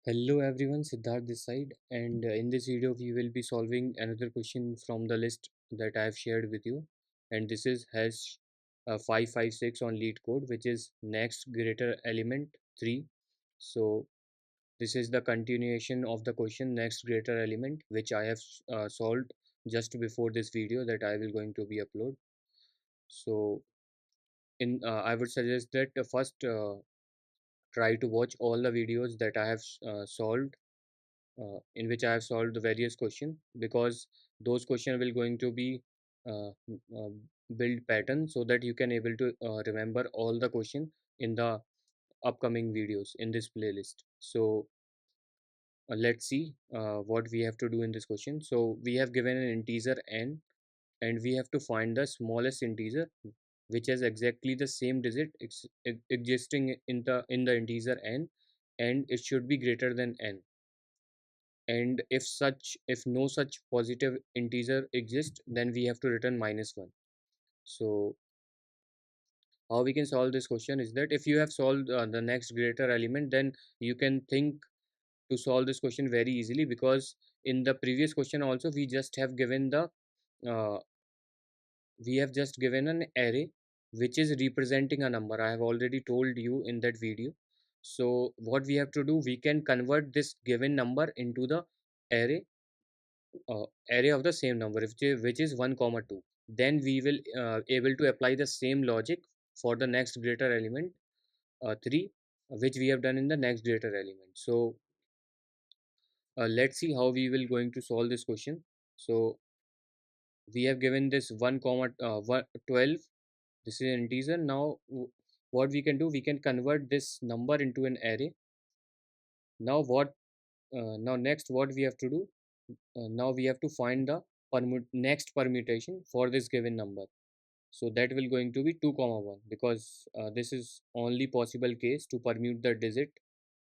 Hello everyone, Siddharth this side, and in this video we will be solving another question from the list that I have shared with you, and this is hash 556 on LeetCode, which is next greater element 3. So this is the continuation of the question next greater element, which I have solved just before this video that I will going to be upload. So in I would suggest that first try to watch all the videos that I have solved in which I have solved the various questions, because those questions will going to be uh, uh, build pattern so that you can able to remember all the question in the upcoming videos in this playlist. So let's see what we have to do in this question. So we have given an integer n, and we have to find the smallest integer which has exactly the same digit existing in the integer n, and it should be greater than n. And if no such positive integer exists, then we have to return -1. So how we can solve this question is that if you have solved the next greater element, then you can think to solve this question very easily, because in the previous question also uh, we have just given an array which is representing a number. I have already told you in that video. So what we have to do, we can convert this given number into the array array of the same number, which is 1 comma 2. Then we will able to apply the same logic for the next greater element 3, which we have done in the next greater element. So let's see how we will going to solve this question. So we have given this 1 comma 12. This is an integer. Now what we can do, we can convert this number into an array. Now next what we have to do, now we have to find the next permutation for this given number. So that will going to be 2 comma 1, because this is only possible case to permute the digit.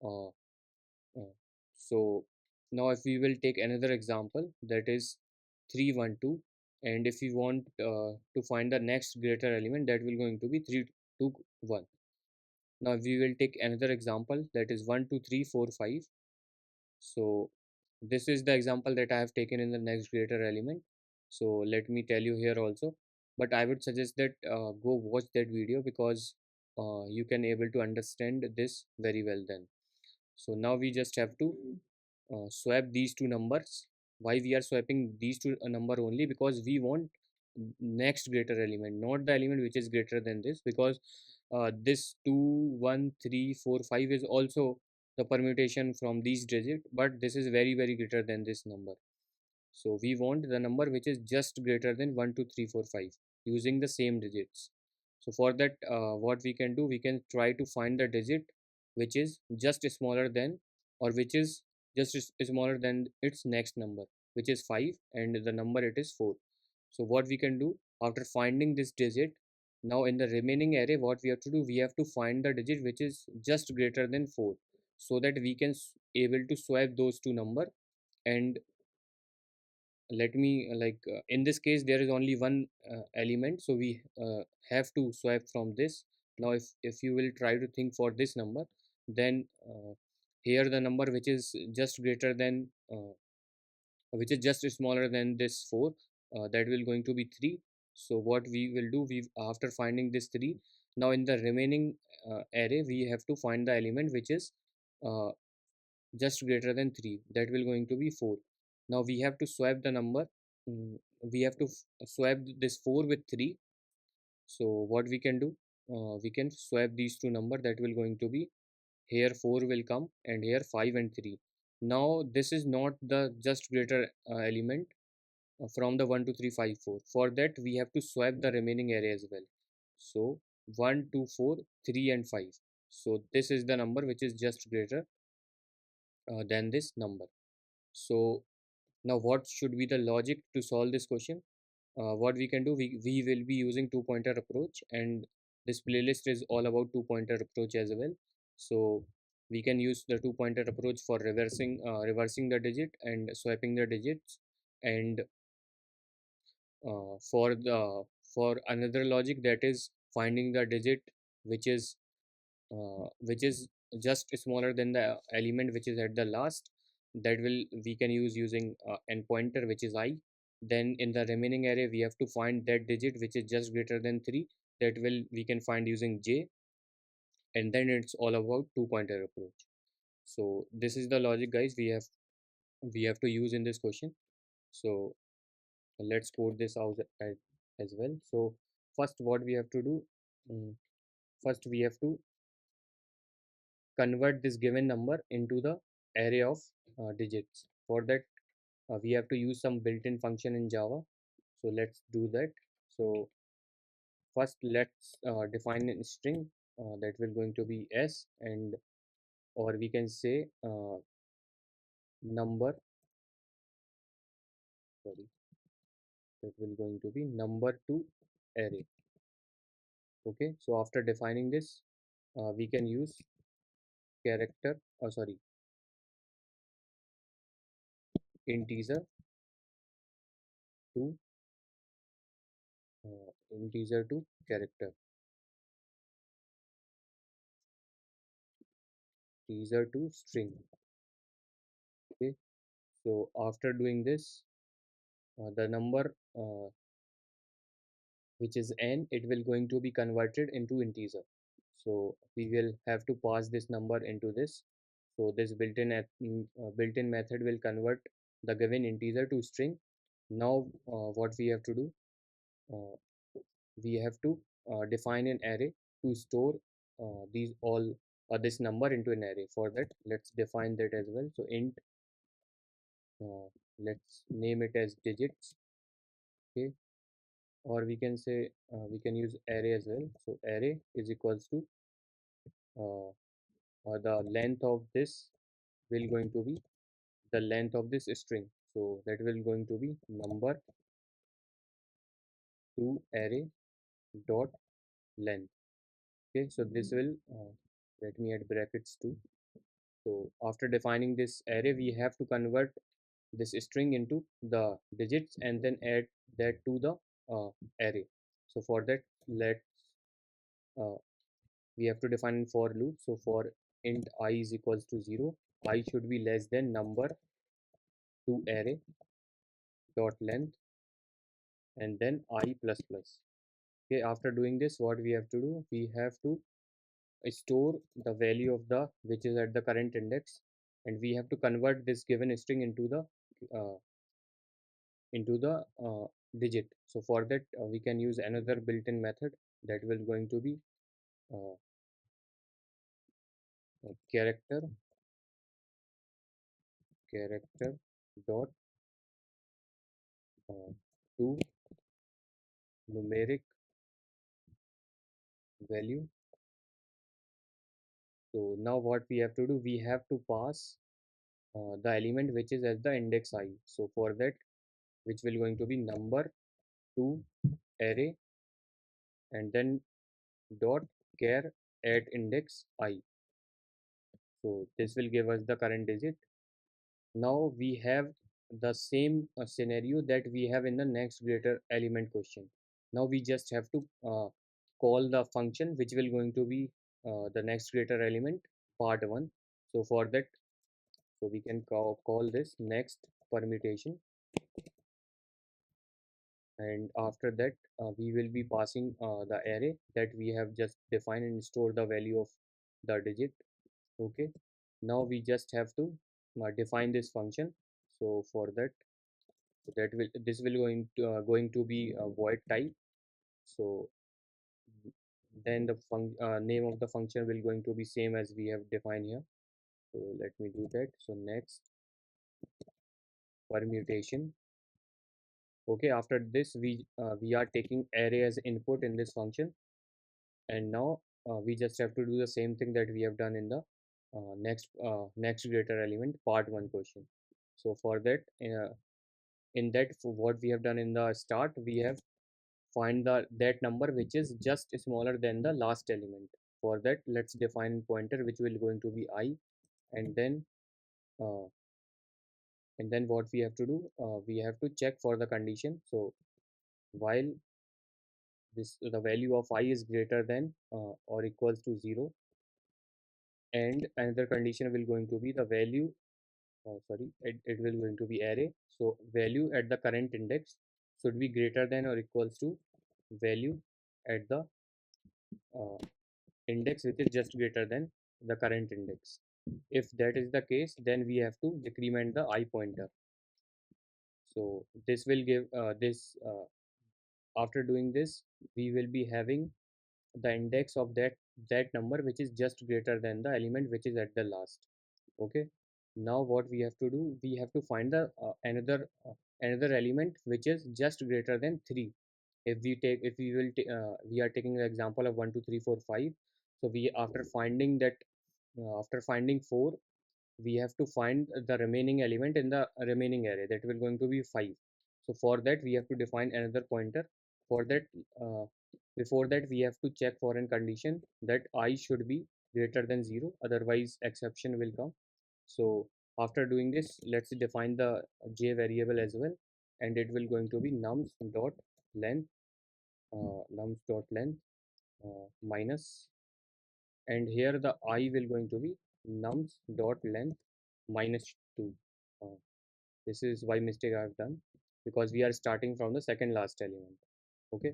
uh, uh, so now if we will take another example, that is 312, and if we want to find the next greater element, that will going to be 321. Now we will take another example, that is 1 2 3 4 5. So this is the example that I have taken in the next greater element. So let me tell you here also, but I would suggest that go watch that video, because you can able to understand this very well then. So now we just have to swap these two numbers. Why we are swapping these two number only? Because we want next greater element, not the element which is greater than this, because this 2 1 3 4 5 is also the permutation from these digit, but this is very very greater than this number. So we want the number which is just greater than 1 2 3 4 5 using the same digits. So for that, what we can do, we can try to find the digit which is just smaller than, or which is just smaller than its next number, which is 5, and the number it is 4. So what we can do, after finding this digit, now in the remaining array, what we have to do, we have to find the digit which is just greater than 4, so that we can able to swap those two number. And let me in this case there is only one element, so we have to swipe from this. Now if you will try to think for this number, then here the number which is just greater than which is just smaller than this 4, that will going to be 3. So what we will do, we after finding this 3, now in the remaining array we have to find the element which is uh, just greater than 3, that will going to be 4. Now we have to swap the number. We have to swap this 4 with 3. So what we can do, we can swap these two number, that will going to be, here 4 will come and here 5 and 3. Now this is not the just greater element from the 1 2 3 5 4. For that we have to swap the remaining array as well. So 1 2 4 3 and 5. So this is the number which is just greater than this number. So now what should be the logic to solve this question? What we can do, we will be using two pointer approach, and this playlist is all about two pointer approach as well. So we can use the two pointer approach for reversing the digit and swapping the digits. And for another logic, that is finding the digit which is just smaller than the element which is at the last, that will we can use using n pointer, which is I. Then in the remaining array we have to find that digit which is just greater than 3, that will we can find using j. And then it's all about two pointer approach. So this is the logic, guys, we have to use in this question. So let's code this out as well. So first what we have to do, mm, first we have to convert this given number into the array of digits. For that we have to use some built-in function in Java. So let's do that. So first let's define a string that will going to be s, and or we can say number, sorry, that will going to be number to array. Okay, so after defining this we can use character, sorry, integer to integer to character, integer to string. Okay, so after doing this the number which is n, it will going to be converted into integer. So we will have to pass this number into this. So this built-in method will convert the given integer to string. Now what we have to do, uh, we have to define an array to store these all this number into an array. For that let's define that as well. So int, uh, let's name it as digits. Okay, or we can say we can use array as well. So array is equals to uh, the length of this will going to be the length of this string. So that will going to be number to array dot length. Okay, so this will let me add brackets too. So after defining this array we have to convert this string into the digits and then add that to the array. So for that let's uh, we have to define for loop. So for int I is equals to 0, I should be less than number to array dot length and then I plus plus. Okay, after doing this what we have to do, we have to store the value of the which is at the current index, and we have to convert this given string uh, into the digit. So for that we can use another built-in method that will going to be uh, character character dot to numeric value. So now what we have to do, we have to pass the element which is at the index I. So for that, which will going to be number to array and then dot char at index I. So this will give us the current digit. Now we have the same scenario that we have in the next greater element question. Now we just have to call the function which will going to be the next greater element part 1. So for that, so we can call this next permutation, and after that we will be passing the array that we have just defined and store the value of the digit. Okay, now we just have to define this function. So for that, that will this will going to be a void type. So then the name of the function will going to be same as we have defined here. So let me do that. So next permutation. Okay, after this we are taking array as input in this function, and now we just have to do the same thing that we have done in the next greater element part 1 question. So for that in that, for what we have done in the start, we have find the that number which is just smaller than the last element. For that let's define pointer which will going to be I, and then uh, what we have to do, we have to check for the condition. So while this the value of I is greater than or equals to 0, and another condition will going to be the value, it will going to be array. So value at the current index should be greater than or equals to value at the uh, index which is just greater than the current index. If that is the case, then we have to decrement the I pointer. So this will give this after doing this, we will be having the index of that number which is just greater than the element which is at the last. Okay, now what we have to do, we have to find the another element which is just greater than 3. If we will we are taking the example of 1 2 3 4 5. So we after finding 4, we have to find the remaining element in the remaining array, that will going to be 5. So for that we have to define another pointer. For that, uh, before that we have to check for a condition that I should be greater than 0, otherwise exception will come. So after doing this, let's define the j variable as well, and it will going to be nums dot length minus, and here the I will going to be nums dot length minus 2. uh, this is why mistake I've done, because we are starting from the second last element. Okay,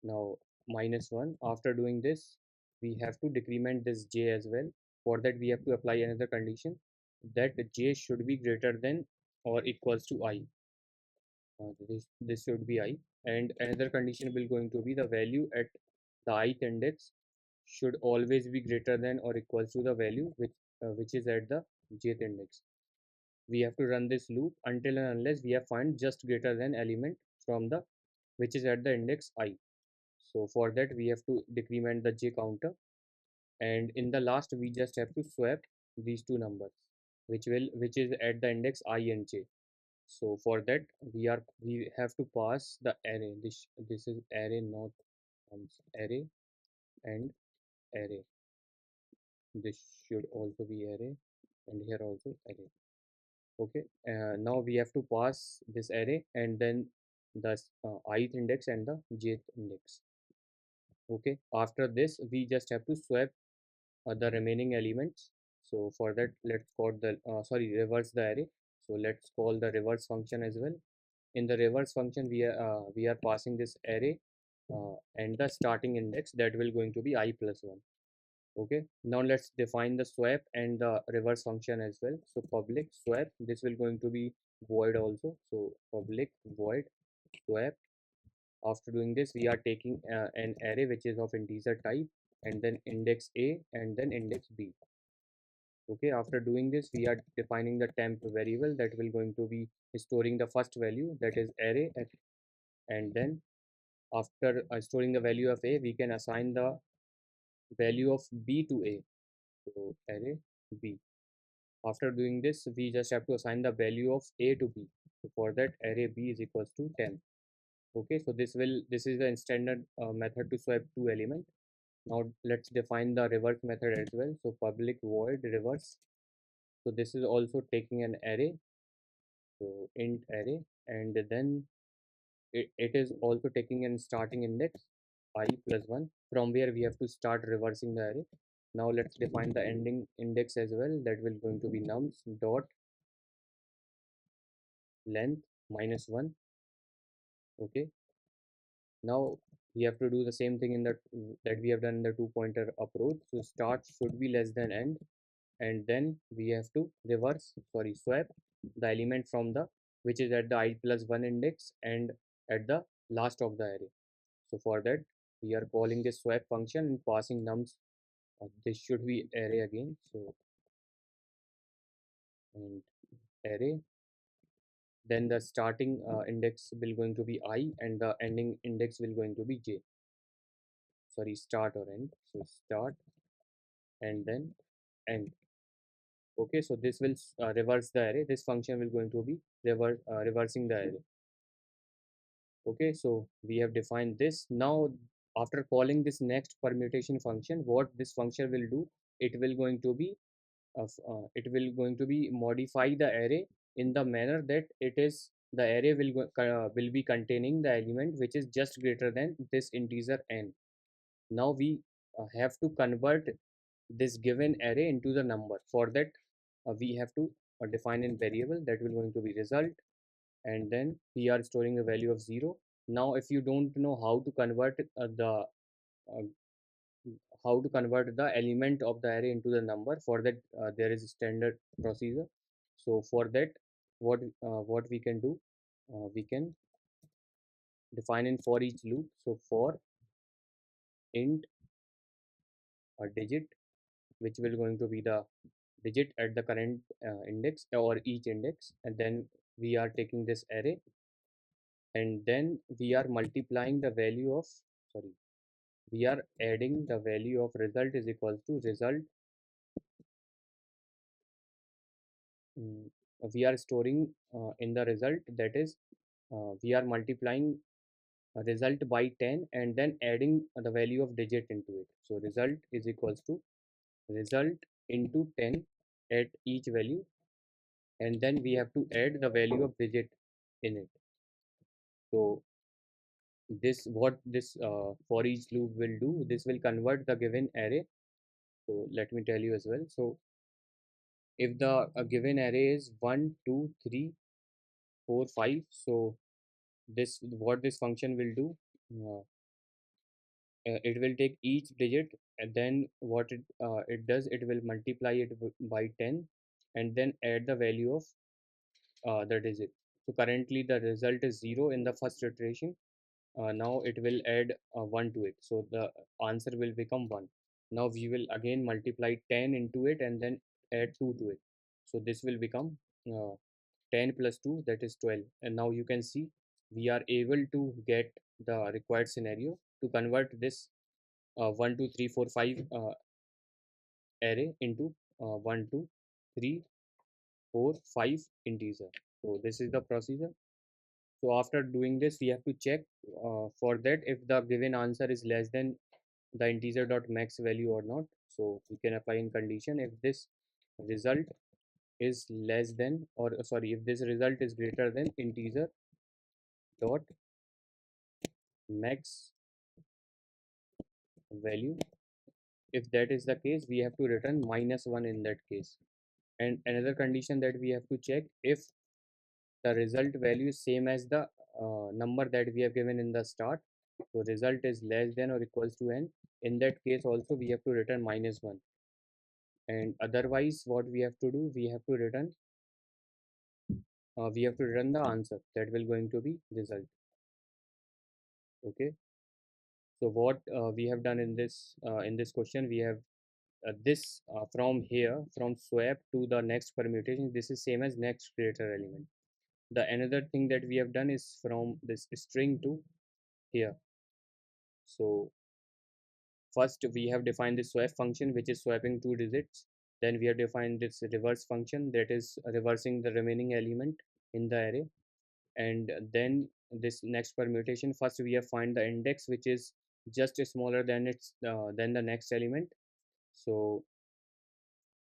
now minus 1. After doing this, we have to decrement this j as well. For that we have to apply another condition, that j should be greater than or equals to I. This should be I, and another condition will going to be the value at the ith index should always be greater than or equals to the value which is at the jth index. We have to run this loop until and unless we have find just greater than element from the which is at the index I. So for that we have to decrement the j counter, and in the last we just have to swap these two numbers which is at the index I and j. So for that we have to pass the array. This is array, not array, and array. This should also be array, and here also array. Okay, now we have to pass this array and then the ith index and the jth index. Okay, after this we just have to swap the remaining elements. So for that, let's call the reverse the array. So let's call the reverse function as well. In the reverse function we are passing this array and the starting index, that will going to be I plus 1. Okay, now let's define the swap and the reverse function as well. So public swap, this will going to be void also. So public void swap. After doing this, we are taking an array which is of integer type, and then index a and then index b. Okay, after doing this, we are defining the temp variable that will going to be storing the first value, that is array, and then after storing the value of a, we can assign the value of b to a. So array b. After doing this, we just have to assign the value of a to b. So for that, array b is equals to 10. Okay, so this is the standard method to swap two element. Now let's define the reverse method as well. So public void reverse. So this is also taking an array, so int array, and then it is also taking an starting index I plus 1, from where we have to start reversing the array. Now let's define the ending index as well, that will going to be nums dot length minus 1. Okay, now we have to do the same thing in that we have done in the two pointer approach. So start should be less than end, and then we have to swap the element from the which is at the I plus 1 index and at the last of the array. So for that we are calling this swap function and passing nums. This should be array again. So and array, then the starting index will going to be I and the ending index will going to be j. Start or end. So start and then end. Okay, so this will reverse the array. This function will going to be reversing the array. Okay, so we have defined this. Now after calling this next permutation function, what this function will do, it will going to be modify the array in the manner that it is the array will be containing the element which is just greater than this integer n. Now we have to convert this given array into the number. For that, we have to define a variable that will going to be result, and then we are storing a value of 0. Now if you don't know the uh, how to convert the element of the array into the number, for that there is a standard procedure. So for that, what we can do, we can define in for each loop. So for int a digit, which will going to be the digit at the current index or each index, and then we are taking this array, and then we are multiplying the value of, sorry, we are adding the value of result is equals to result. mm, we are storing in the result, that is we are multiplying a result by 10 and then adding the value of digit into it. So result is equals to result into 10 at each value, and then we have to add the value of digit in it. So this what this for each loop will do, this will convert the given array. So let me tell you as well. So if the given array is 1 2 3 4 5, so this what this function will do, uh, it will take each digit, and then what it does, it will multiply it by 10 and then add the value of the digit. So currently the result is 0 in the first iteration. Now it will add 1 to it, so the answer will become 1. Now we will again multiply 10 into it and then add 2 to it, so this will become uh, 10 plus 2, that is 12. And now you can see we are able to get the required scenario to convert this 1 2 3 4 5 array into 1 2 3 4 5 integer. So this is the procedure. So after doing this, we have to check for that if the given answer is less than the integer dot max value or not. So we can apply in condition if this result is less than, or sorry, if this result is greater than integer dot max value. If that is the case, we have to return -1 in that case. And another condition that we have to check, if the result value is same as the number that we have given in the start, so result is less than or equals to n, in that case also we have to return -1. And otherwise what we have to do, we have to return the answer that will going to be result. Okay, so what we have done in this question, we have this from here, from swap to the next permutation, this is same as next greater element. The another thing that we have done is from this string to here. So first we have defined this swap function, which is swapping two digits. Then we have defined this reverse function, that is reversing the remaining element in the array. And then this next permutation, first we have find the index which is just smaller than its than the next element. So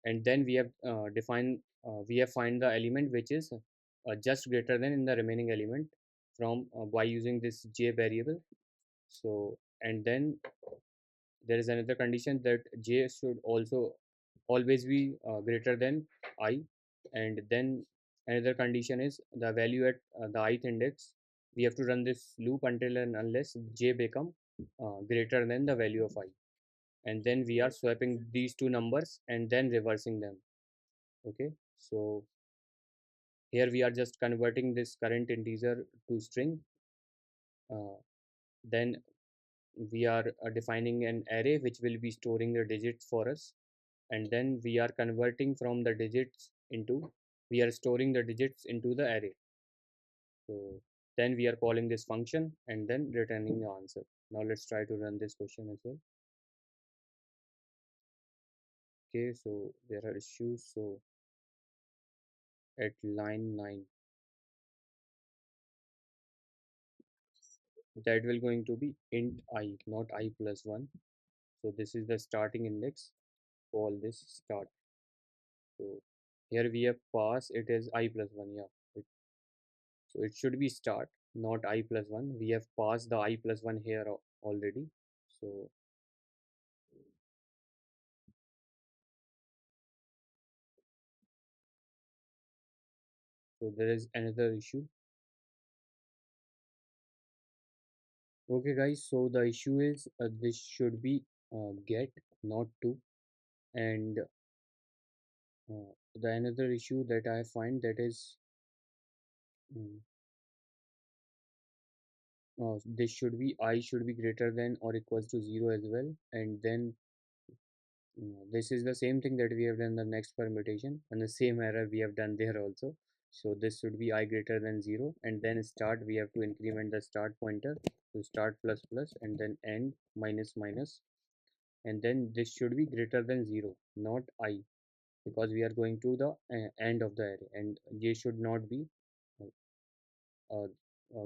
and then we have we have find the element which is just greater than in the remaining element from by using this j variable. So and then there is another condition that j should also always be greater than I. And then another condition is the value at the ith index, we have to run this loop until and unless j become greater than the value of I, and then we are swapping these two numbers and then reversing them. Okay, so here we are just converting this current integer to string. uh, then we are defining an array which will be storing the digits for us, and then we are converting from the digits into, we are storing the digits into the array. So then we are calling this function and then returning the answer. Now let's try to run this question as well. Okay, so there are issues. So at line 9, that will going to be int I, not I plus 1. So this is the starting index, call this start. So here we have pass, it is I plus 1, yeah. So it should be start, not I plus 1. We have passed the I plus 1 here already. So So there is another issue. Okay guys, so the issue is this should be get, not to. And the another issue that I find, that is mm, this should be, I should be greater than or equals to 0 as well. And then this is the same thing that we have done the next permutation, and the same error we have done there also. So this should be I greater than 0, and then start, we have to increment the start pointer to start plus plus, and then end minus minus. And then this should be greater than 0, not I, because we are going to the end of the array, and j should not be uh,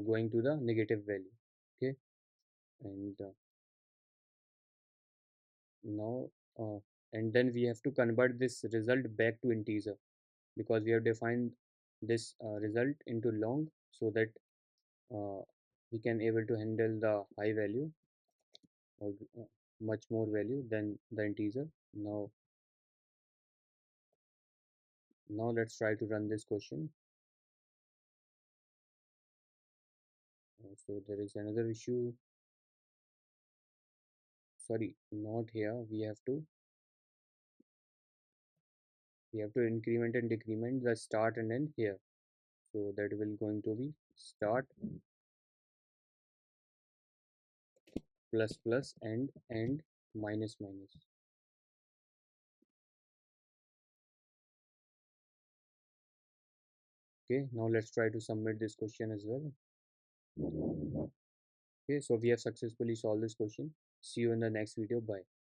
going to the negative value. Okay. And now and then we have to convert this result back to integer, because we have defined this result into long, so that uh, we can able to handle the high value, or much more value than the integer. Now let's try to run this question. So there is another issue. Sorry, not here. We have to increment and decrement the start and end here. So that will going to be start plus plus and end minus minus. Okay, now let's try to submit this question as well. Okay, so we have successfully solved this question. See you in the next video. Bye.